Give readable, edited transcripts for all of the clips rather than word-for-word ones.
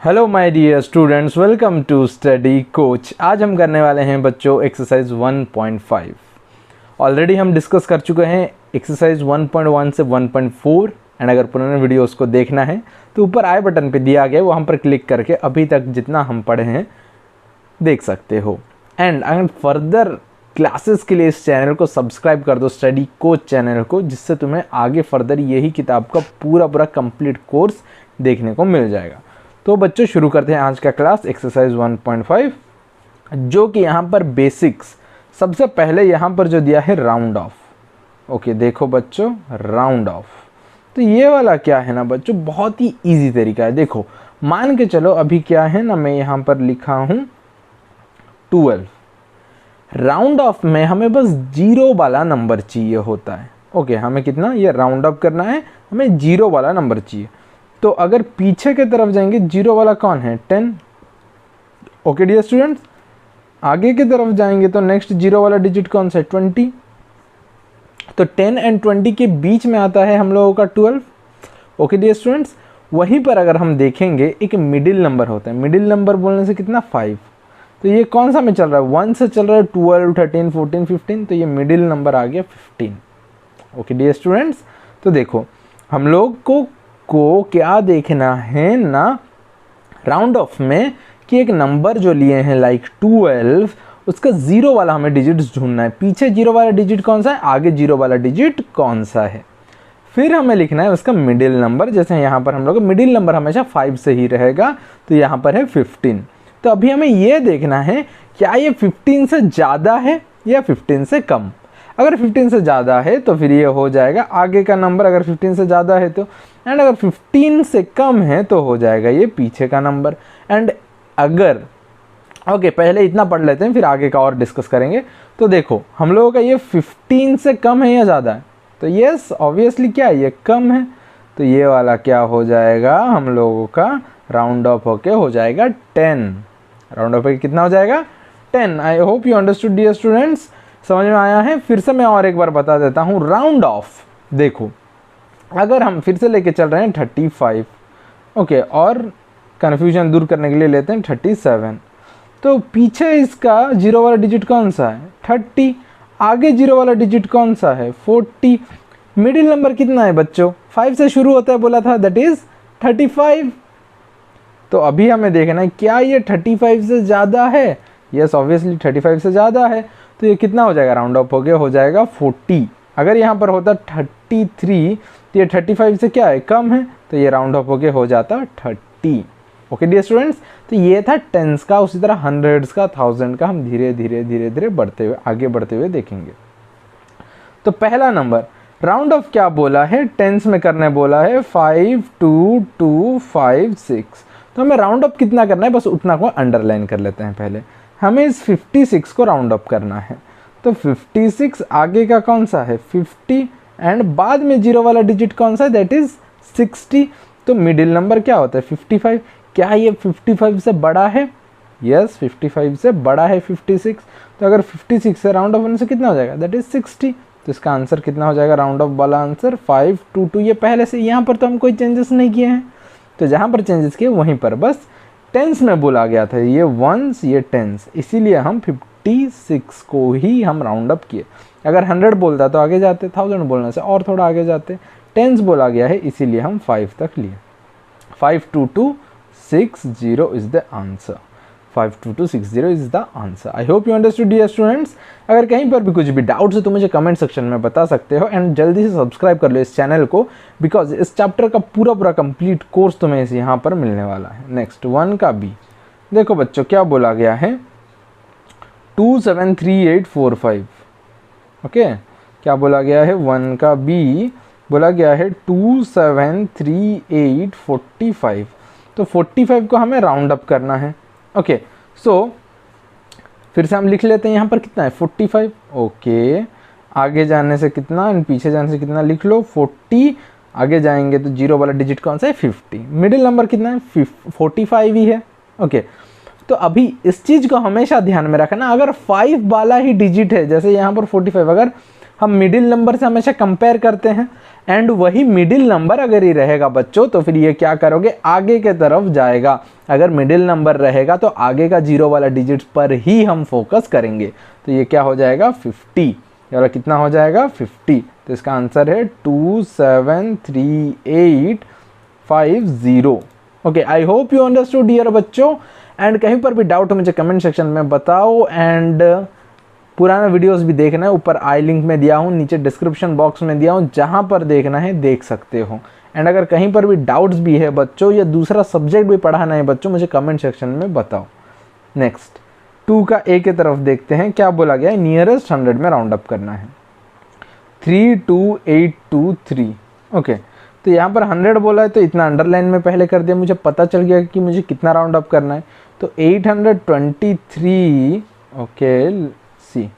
Hello my dear students, welcome to Study Coach. आज हम करने वाले हैं बच्चों एक्सरसाइज 1.5। ऑलरेडी हम डिस्कस कर चुके हैं एक्सरसाइज 1.1 से 1.4 एंड अगर पुराने वीडियोस को देखना है तो ऊपर आई बटन पे दिया गया, वहाँ पर क्लिक करके अभी तक जितना हम पढ़े हैं देख सकते हो। एंड अगर फर्दर क्लासेस के लिए इस चैनल को सब्सक्राइब कर दो, स्टडी कोच चैनल को, जिससे तुम्हें आगे फर्दर यही किताब का पूरा कंप्लीट कोर्स देखने को मिल जाएगा। तो बच्चों शुरू करते हैं आज का क्लास एक्सरसाइज 1.5, जो कि यहाँ पर बेसिक्स सबसे पहले यहाँ पर जो दिया है राउंड ऑफ। ओके देखो बच्चों, राउंड ऑफ तो ये वाला क्या है ना बच्चों, बहुत ही इजी तरीका है। देखो मान के चलो अभी क्या है ना, मैं यहाँ पर लिखा हूँ 12। राउंड ऑफ में हमें बस जीरो वाला नंबर चाहिए होता है। ओके हमें कितना, ये राउंड ऑफ करना है, हमें जीरो वाला नंबर चाहिए। तो अगर पीछे की तरफ जाएंगे, जीरो वाला कौन है 10। ओके डियर स्टूडेंट्स, आगे की तरफ जाएंगे तो नेक्स्ट जीरो वाला डिजिट कौन सा है 20। तो 10 एंड 20 के बीच में आता है हम लोगों का 12। ओके डियर स्टूडेंट्स, वहीं पर अगर हम देखेंगे एक मिडिल नंबर होता है। मिडिल नंबर बोलने से कितना 5। तो ये कौन सा में चल रहा है, 1 से चल रहा है 12, 13, 14, 15। तो ये मिडिल नंबर आ गया 15। ओके डियर स्टूडेंट्स, तो देखो हम लोग को क्या देखना है ना, राउंड ऑफ में कि एक नंबर जो लिए हैं लाइक 12, उसका जीरो वाला हमें डिजिट्स ढूंढना है। पीछे जीरो वाला डिजिट कौन सा है, आगे जीरो वाला डिजिट कौन सा है। फिर हमें लिखना है उसका मिडिल नंबर। जैसे यहाँ पर हम लोग मिडिल नंबर हमेशा 5 से ही रहेगा, तो यहाँ पर है 15। तो अभी हमें ये देखना है क्या ये 15 से ज़्यादा है या 15 से कम। अगर 15 से ज़्यादा है तो फिर ये हो जाएगा आगे का नंबर, अगर 15 से ज़्यादा है तो, एंड अगर 15 से कम है तो हो जाएगा ये पीछे का नंबर। एंड अगर ओके पहले इतना पढ़ लेते हैं फिर आगे का और डिस्कस करेंगे। तो देखो हम लोगों का ये 15 से कम है या ज़्यादा है, तो यस ऑब्वियसली क्या है, ये कम है। तो ये वाला क्या हो जाएगा, हम लोगों का राउंड ऑफ होके हो जाएगा 10। राउंड ऑफ कितना हो जाएगा 10। I hope you understood dear students, समझ में आया है। फिर से मैं और एक बार बता देता हूँ राउंड ऑफ। देखो अगर हम फिर से लेके चल रहे हैं 35, ओके, और कन्फ्यूजन दूर करने के लिए लेते हैं 37। तो पीछे इसका जीरो वाला डिजिट कौन सा है 30, आगे जीरो वाला डिजिट कौन सा है 40। मिडिल नंबर कितना है बच्चों, 5 से शुरू होता है बोला था, दैट इज 35। तो अभी हमें देखना है क्या ये 35 से ज़्यादा है। यस ऑब्वियसली 35 से ज़्यादा है। तो ये कितना हो जाएगा, राउंड ऑफ हो गया, हो जाएगा 40। अगर यहाँ पर होता 33 तो ये 35 से क्या है, कम है, तो ये राउंड ऑफ हो गया हो जाता 30। ओके डियर स्टूडेंट्स, तो ये था टेंस का। उसी तरह हंड्रेड्स का, थाउजेंड का हम धीरे धीरे बढ़ते हुए आगे बढ़ते हुए देखेंगे। तो पहला नंबर राउंड ऑफ क्या बोला है, टेंस में करने बोला है 5, 2, 2, 5, 6। तो हमें राउंड ऑफ कितना करना है, बस उतना को अंडरलाइन कर लेते हैं। पहले हमें इस 56 को राउंड ऑफ करना है। तो 56 आगे का कौन सा है 50, एंड बाद में जीरो वाला डिजिट कौन सा है, दैट इज 60। तो मिडिल नंबर क्या होता है 55। क्या ये 55 से बड़ा है, यस 55 से बड़ा है 56। तो अगर 56 से राउंड ऑफ होने से कितना हो जाएगा, दैट इज 60। तो इसका आंसर कितना हो जाएगा, राउंड ऑफ वाला आंसर 5, 2, 2। ये पहले से यहाँ पर तो हम कोई चेंजेस नहीं किए हैं, तो जहाँ पर चेंजेस किए वहीं पर बस टेंस में बोला गया था, ये वंस ये टेंस, इसीलिए हम 56 को ही हम राउंड अप किए। अगर 100 बोलता तो आगे जाते, 1000 बोलने से और थोड़ा आगे जाते। टेंस बोला गया है इसीलिए हम 5 तक लिए। 5226 is the answer. 52260 is the answer. I hope you understood dear students. अगर कहीं पर भी कुछ भी डाउट्स है तो मुझे कमेंट सेक्शन में बता सकते हो, एंड जल्दी से सब्सक्राइब कर लो इस चैनल को, बिकॉज इस चैप्टर का पूरा कंप्लीट कोर्स तुम्हें इस यहाँ पर मिलने वाला है। नेक्स्ट 1 का बी देखो बच्चों क्या बोला गया है, 273845। ओके क्या बोला गया है, 1 का बी बोला गया है 273845। तो 45 को हमें राउंड अप करना है। ओके सो फिर से हम लिख लेते हैं यहाँ पर कितना है 45। ओके आगे जाने से कितना, पीछे जाने से कितना लिख लो 40। आगे जाएंगे तो जीरो वाला डिजिट कौन सा है 50। मिडिल नंबर कितना है 45 ही है। ओके तो अभी इस चीज़ को हमेशा ध्यान में रखना, अगर 5 वाला ही डिजिट है, जैसे यहाँ पर 45, अगर हम मिडिल नंबर से हमेशा कंपेयर करते हैं, एंड वही मिडिल नंबर अगर ये रहेगा बच्चों तो फिर ये क्या करोगे, आगे के तरफ जाएगा। अगर मिडिल नंबर रहेगा तो आगे का 0 वाला डिजिट पर ही हम फोकस करेंगे। तो ये क्या हो जाएगा 50, ये वाला कितना हो जाएगा 50। तो इसका आंसर है 2738550। Okay, I hope you understood dear बच्चों, एंड कहीं पर भी डाउट हो मुझे कमेंट सेक्शन में बताओ। एंड पुराना वीडियोस भी देखना है, ऊपर आई लिंक में दिया हूँ, नीचे डिस्क्रिप्शन बॉक्स में दिया हूँ, जहाँ पर देखना है देख सकते हो। एंड अगर कहीं पर भी डाउट्स भी है बच्चों या दूसरा सब्जेक्ट भी पढ़ाना है बच्चों, मुझे कमेंट सेक्शन में बताओ। नेक्स्ट 2 का ए की तरफ देखते हैं, क्या बोला गया है, नियरेस्ट 100 में राउंड अप करना है। 32823। ओके, तो यहाँ पर 100 बोला है तो इतना अंडरलाइन में पहले कर दिया, मुझे पता चल गया कि मुझे कितना राउंड अप करना है। तो 823, ओके सी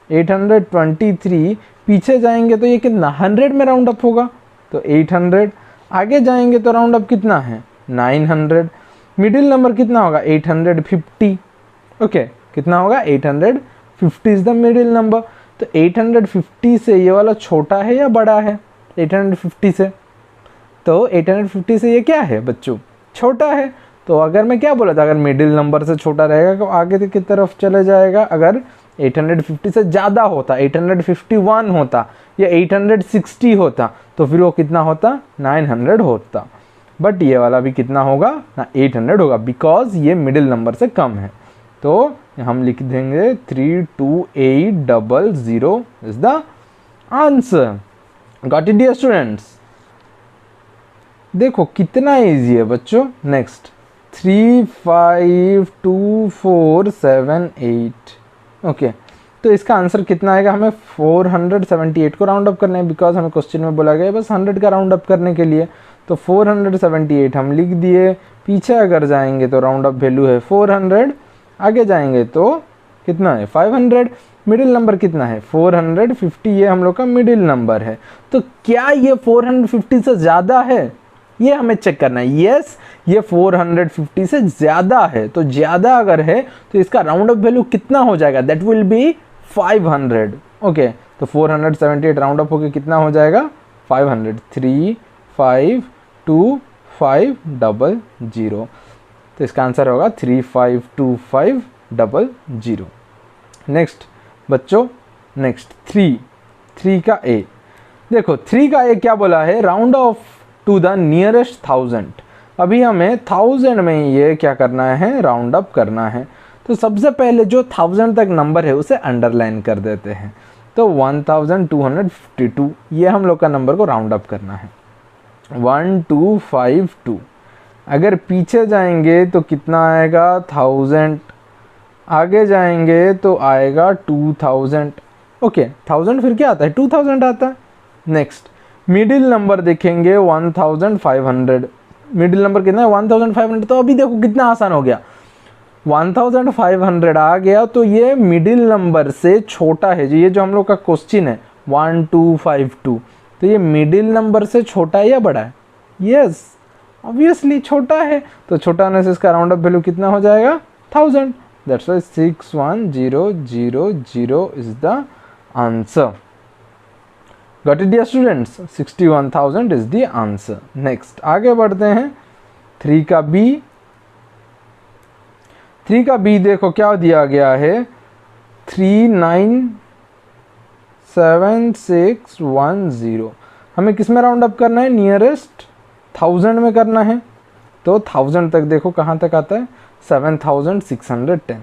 823 पीछे जाएंगे तो ये कितना 100 में राउंड अप होगा, तो 800। आगे जाएंगे तो राउंड अप कितना है 900। मिडिल नंबर कितना होगा 850। ओके, कितना होगा 850 इज द मिडिल नंबर। तो 850 से ये वाला छोटा है या बड़ा है 850 से, तो 850 से ये क्या है बच्चों, छोटा है। तो अगर मैं क्या बोला था, अगर मिडिल नंबर से छोटा रहेगा तो आगे की तरफ चले जाएगा। अगर 850 से ज़्यादा होता, 851 होता या 860 होता तो फिर वो कितना होता 900 होता। बट ये वाला भी कितना होगा ना 800 होगा, बिकॉज ये मिडिल नंबर से कम है। तो हम लिख देंगे 32800 is the answer. Got it dear students. देखो कितना इजी है बच्चों। नेक्स्ट 352478। ओके, तो इसका आंसर कितना आएगा, हमें 478 को राउंड अप करना है, बिकॉज हमें क्वेश्चन में बोला गया है बस 100 का राउंड अप करने के लिए। तो 478 हम लिख दिए। पीछे अगर जाएंगे तो राउंड अप वैल्यू है 400, आगे जाएंगे तो कितना है 500। मिडिल नंबर कितना है 450, ये हम लोग का मिडिल नंबर है। तो क्या ये 450 से ज़्यादा है, ये हमें चेक करना है। यस, ये 450 से ज़्यादा है। तो ज़्यादा अगर है तो इसका राउंड अप वैल्यू कितना हो जाएगा, दैट विल बी 500। ओके, तो 478 राउंड अप होकर कितना हो जाएगा 500। 352500। तो इसका आंसर होगा 352500। नेक्स्ट बच्चों, नेक्स्ट 3 का ए। देखो 3 का ए क्या बोला है, round off to the nearest 1000। अभी हमें 1000 में ये क्या करना है, राउंड अप करना है। तो सबसे पहले जो 1000 तक नंबर है उसे अंडरलाइन कर देते हैं। तो 1252 ये हम लोग का नंबर को राउंड अप करना है। 1252। अगर पीछे जाएंगे तो कितना आएगा 1000, आगे जाएंगे तो आएगा 2000। ओके, 1000 फिर क्या आता है 2000 आता है। नेक्स्ट मिडिल नंबर देखेंगे 1500। मिडिल नंबर कितना है 1500। तो अभी देखो कितना आसान हो गया, 1500 आ गया तो ये मिडिल नंबर से छोटा है। ये जो हम लोग का क्वेश्चन है 1252, तो ये मिडिल नंबर से छोटा है या बड़ा है, यस ऑब्वियसली छोटा है। तो छोटा होने से इसका राउंड अप वैल्यू कितना हो जाएगा 1000। That's why 61000 is the answer. Got it dear students, 61000 is the answer. Next आगे बढ़ते हैं 3 का बी। 3 का बी देखो क्या दिया गया है 397610। हमें किस में राउंड अप करना है, नियरेस्ट 1000 में करना है। तो 1000 तक देखो कहाँ तक आता है 7610।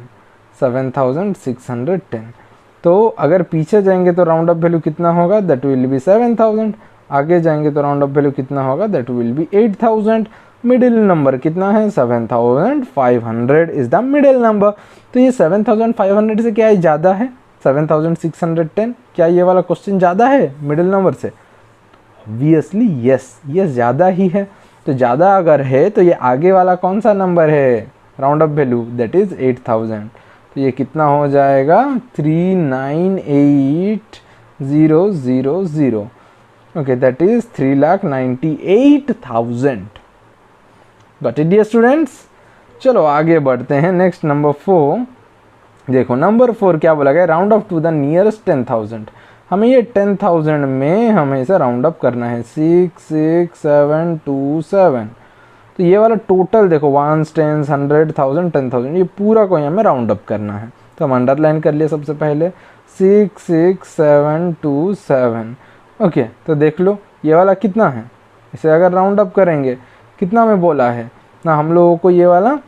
7610। तो अगर पीछे जाएंगे तो राउंड अप वैल्यू कितना होगा, दैट विल बी 7000। आगे जाएंगे तो राउंड अप वैल्यू कितना होगा, that will B 8000। Middle number कितना है 7500 इज द मिडिल नंबर। तो ये 7500 से क्या है ज़्यादा है 7610। क्या ये वाला क्वेश्चन ज़्यादा है मिडिल नंबर से, ऑब्वियसली यस, ये ज़्यादा ही है। तो ज़्यादा अगर है तो ये आगे वाला कौन सा नंबर है round up value, that is 8000। तो ये कितना हो जाएगा 398000। Okay, that is 3,98,000। Got it dear students. चलो आगे बढ़ते हैं। Next number 4। देखो नंबर 4 क्या बोला गया, round off to the nearest 10,000। हमें ये 10,000 में हमें इसे राउंड अप करना है, 66727। तो ये वाला टोटल देखो 1 10 100 1000 10,000, ये पूरा को हमें राउंड अप करना है। तो हम अंडरलाइन कर लिए सबसे पहले 66727। ओके, तो देख लो ये वाला कितना है, इसे अगर राउंड अप करेंगे कितना में बोला है ना हम लोगों को, ये वाला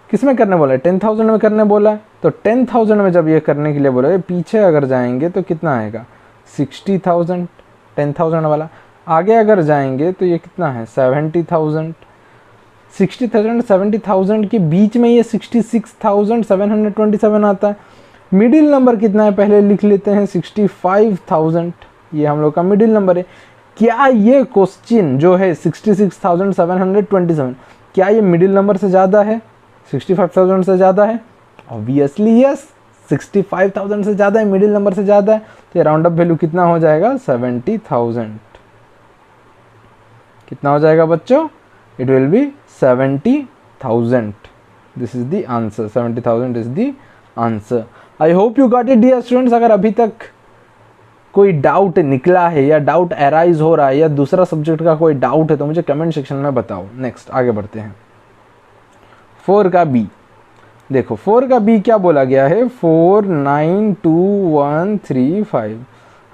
किस में करने बोला है, 10,000 में करने बोला है। तो 10,000 में जब ये करने के लिए बोला है, पीछे अगर जाएंगे तो कितना आएगा 60,000, 10,000 वाला। आगे अगर जाएंगे तो ये कितना है 70,000। 60,000 70,000 के बीच में ये 66,727 आता है। मिडिल नंबर कितना है पहले लिख लेते हैं, 65,000, ये हम लोग का मिडिल नंबर है। क्या ये क्वेश्चन जो है 66,727, क्या ये मिडिल नंबर से ज़्यादा है, 65,000 से ज़्यादा है? ऑब्वियसली यस, 65,000 से ज़्यादा है, मिडिल नंबर से ज़्यादा है। तो ये राउंड अप वैल्यू कितना हो जाएगा 70,000। कितना हो जाएगा बच्चों, it will be 70,000। This is the answer, 70,000 is the answer. I hope you got it dear students. अगर अभी तक कोई डाउट निकला है या डाउट अराइज हो रहा है या दूसरा सब्जेक्ट का कोई डाउट है तो मुझे कमेंट सेक्शन में बताओ। नेक्स्ट आगे बढ़ते हैं। 4 का बी देखो, 4 का बी क्या बोला गया है, 492135।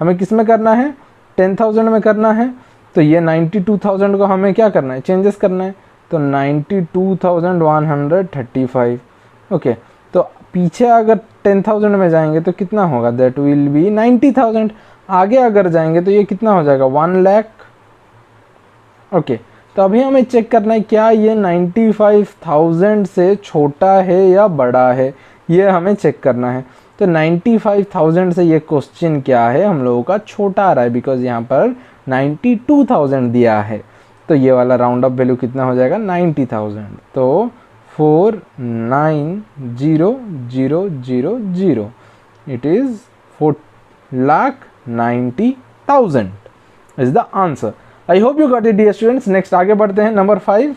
हमें किस में करना है, 10,000 में करना है। तो ये 92,000 को हमें क्या करना है, चेंजेस करना है। तो 92,135। ओके, तो पीछे अगर 10,000 में जाएंगे तो कितना होगा, दैट विल बी 90,000। आगे अगर जाएंगे तो ये कितना हो जाएगा 1 लाख। ओके, तो अभी हमें चेक करना है क्या ये 95,000 से छोटा है या बड़ा है, ये हमें चेक करना है। तो 95,000 से ये क्वेश्चन क्या है हम लोगों का छोटा आ रहा है, बिकॉज यहाँ पर 92,000 दिया है। तो ये वाला राउंड अप वैल्यू कितना हो जाएगा 90,000। तो 490,000 it is 4,90,000 is the answer. I hope you got it dear students. Next आगे बढ़ते हैं, नंबर 5।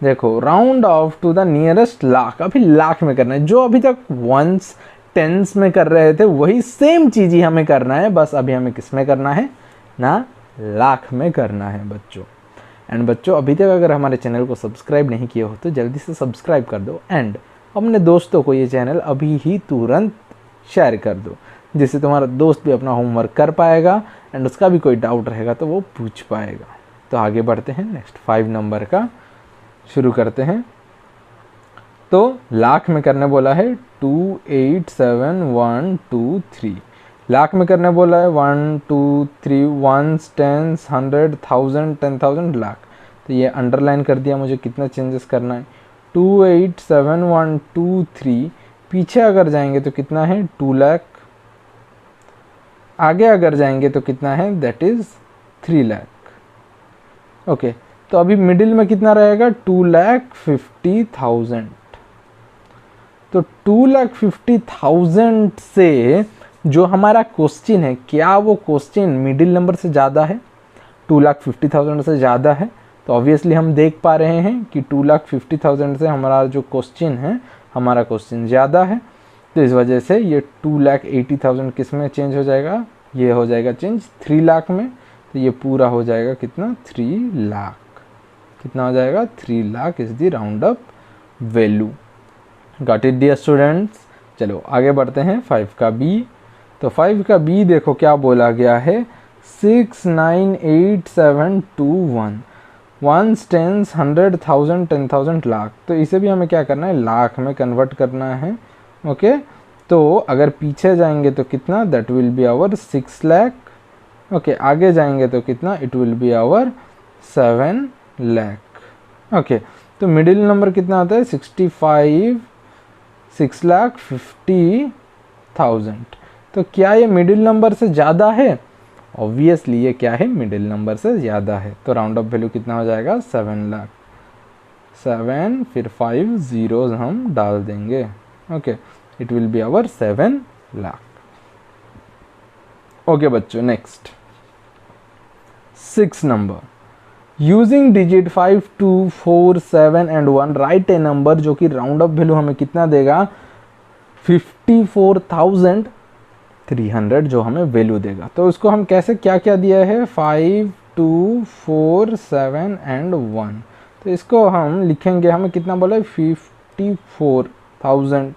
देखो, round off to the nearest lakh. अभी लाख में करना है, जो अभी तक वंस टेंस में कर रहे थे वही सेम चीज़ ही हमें करना है, बस अभी हमें किस में करना है ना, लाख में करना है बच्चों। एंड बच्चों अभी तक अगर हमारे चैनल को सब्सक्राइब नहीं किए हो तो जल्दी से सब्सक्राइब कर दो एंड अपने दोस्तों को ये चैनल अभी ही तुरंत शेयर कर दो, जिससे तुम्हारा दोस्त भी अपना होमवर्क कर पाएगा एंड उसका भी कोई डाउट रहेगा तो वो पूछ पाएगा। तो आगे बढ़ते हैं, नेक्स्ट 5 नंबर का शुरू करते हैं। तो लाख में करने बोला है 287123। लाख में करने बोला है 1 2 3 1 10 100 1000 10,000 लाख। तो ये अंडरलाइन कर दिया, मुझे कितना चेंजेस करना है 287123। पीछे अगर जाएंगे तो कितना है 2 लाख। आगे अगर जाएंगे तो कितना है, दैट इज 3 लाख। ओके, तो अभी मिडिल में कितना रहेगा 2,50,000। तो 2,50,000 से जो हमारा क्वेश्चन है, क्या वो क्वेश्चन मिडिल नंबर से ज़्यादा है, 2,50,000 से ज़्यादा है? तो ऑब्वियसली हम देख पा रहे हैं कि 2,50,000 से हमारा जो क्वेश्चन है, हमारा क्वेश्चन ज़्यादा है। तो इस वजह से ये 2,80,000 किस में चेंज हो जाएगा, ये हो जाएगा चेंज 3 लाख में। तो ये पूरा हो जाएगा कितना 3 लाख। कितना हो जाएगा 3 lakh is the round up value. Got it dear students. चलो आगे बढ़ते हैं 5 का बी। तो 5 का बी देखो क्या बोला गया है, 698,721 1 10 100 1000 10,000 लाख। तो इसे भी हमें क्या करना है, लाख में कन्वर्ट करना है। ओके, तो अगर पीछे जाएंगे तो कितना, that will be our 6 lakh. Okay, आगे जाएंगे तो कितना, it will be our 7 lakh. Okay, तो मिडिल नंबर कितना आता है 6,50,000। तो क्या ये मिडिल नंबर से ज़्यादा है? ऑब्वियसली ये क्या है, मिडिल नंबर से ज़्यादा है। तो राउंड अप वैल्यू कितना हो जाएगा 7 लाख। 7 फिर 5 zeros हम डाल देंगे। Okay, it will be our 7 lakh. Okay बच्चों, next 6 number. Using digit 5 2 4 7 and 1 write a number, जो कि राउंड अप वैल्यू हमें कितना देगा 54,000 300 जो हमें वैल्यू देगा। तो इसको हम कैसे क्या क्या दिया है 5, 2, 4, 7 एंड 1। तो इसको हम लिखेंगे, हमें कितना बोला है 54,000।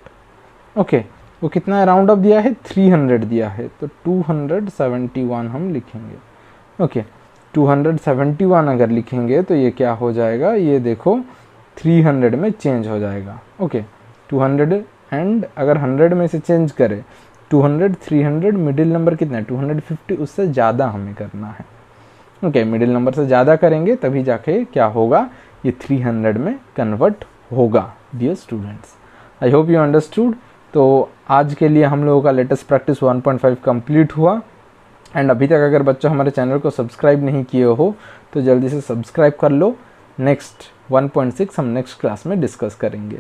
ओके, वो कितना राउंड ऑफ दिया है 300 दिया है, तो 271 हम लिखेंगे। ओके, 271 अगर लिखेंगे तो ये क्या हो जाएगा, ये देखो 300 में चेंज हो जाएगा। ओके, 200 एंड अगर 100 में से चेंज करें 200, 300, मिडिल नंबर कितना है 250, उससे ज़्यादा हमें करना है। ओके, मिडिल नंबर से ज़्यादा करेंगे तभी जाके क्या होगा, ये 300 में कन्वर्ट होगा। Dear students, I hope you understood. तो आज के लिए हम लोगों का लेटेस्ट प्रैक्टिस 1.5 कंप्लीट हुआ। एंड अभी तक अगर बच्चों हमारे चैनल को सब्सक्राइब नहीं किए हो तो जल्दी से सब्सक्राइब कर लो। नेक्स्ट 1.6 हम नेक्स्ट क्लास में डिस्कस करेंगे।